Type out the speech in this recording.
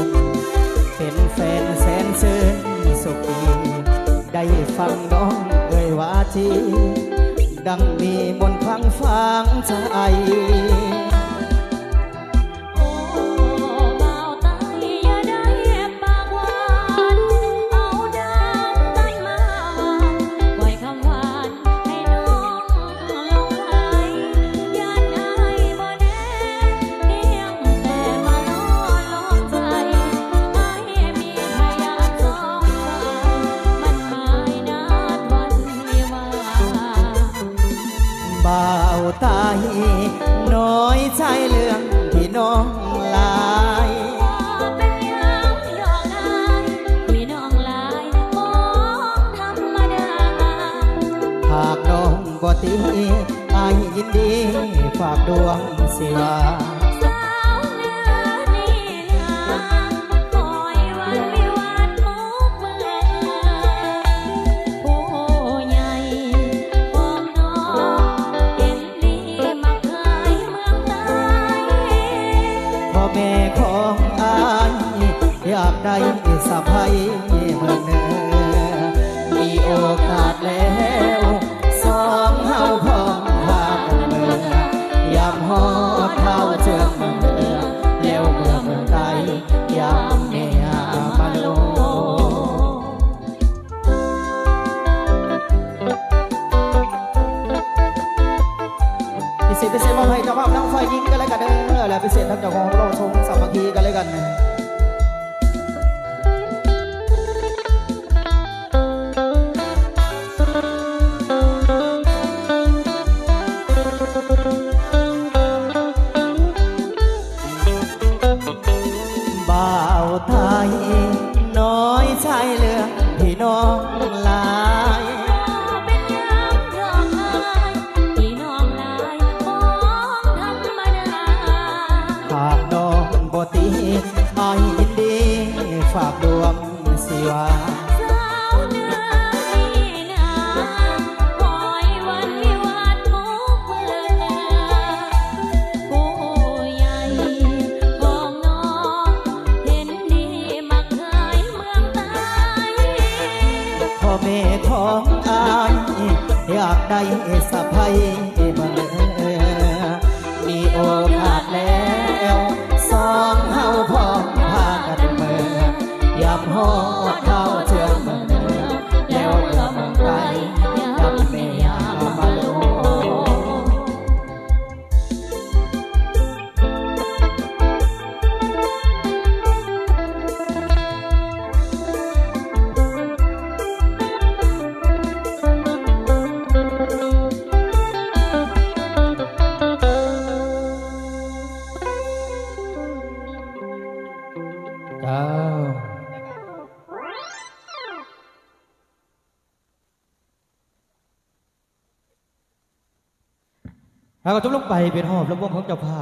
นเป็นแฟนแสนซื่นสุขีได้ฟังน้องเอ่ยว่าจีดังมีมนต์คลังฟังใจบ่าวตายน้อยใจเรื่องที่น้องลายเป็นยังดอกนายที่น้องลายของธรรมดาหากน้องบ่ตีอายยินดีฝากดวงศิลาสาวเนื้อนี่นาคอยวันวิวาททุกเมื่อผู้ใหญ่ของน้องเห็นดีมักเคยเมืองใต้พ่อแม่ของอายอยากได้สะใภ้เมืองเหนือมีโอกาสแล้วสองเฮาพร้อมพากันเมืองยามฮอดเท้าเจืองเมืองเหนือแล้วเมื่อเมืองใต้ยามเมียมาโลพิเศษมอบให้เจ้าภาพทั้งฝ่ายหญิงกันเลยกันเด้อและพิเศษทั้งเจ้าของเราชมสามัคคีกันเลยกันบ่าวไทยน้อยใจเรื่องที่น้องลายเป็นยังดอกนายที่น้องลายของธรรมดาหากน้องบ่ตีอายยินดีฝากดวงศิวาสาวเนื้อนี่นาคอยวันวิวาททุกเมื่อผู้ใหญ่ของน้องเห็นดีมักเคยเมืองใต้พ่อแม่ของอายอยากได้สะใภ้เมืองเหนือมีโอกาสแล้วสองเฮาพร้อมพากันเมือยามฮอดเท้าเจืองเมืองเหนือแล้วเมื่อเมืองใต้ยามเมียมาโลแล้วก็จบลงไปเป็นหอบลำวงของเจ้าภาพ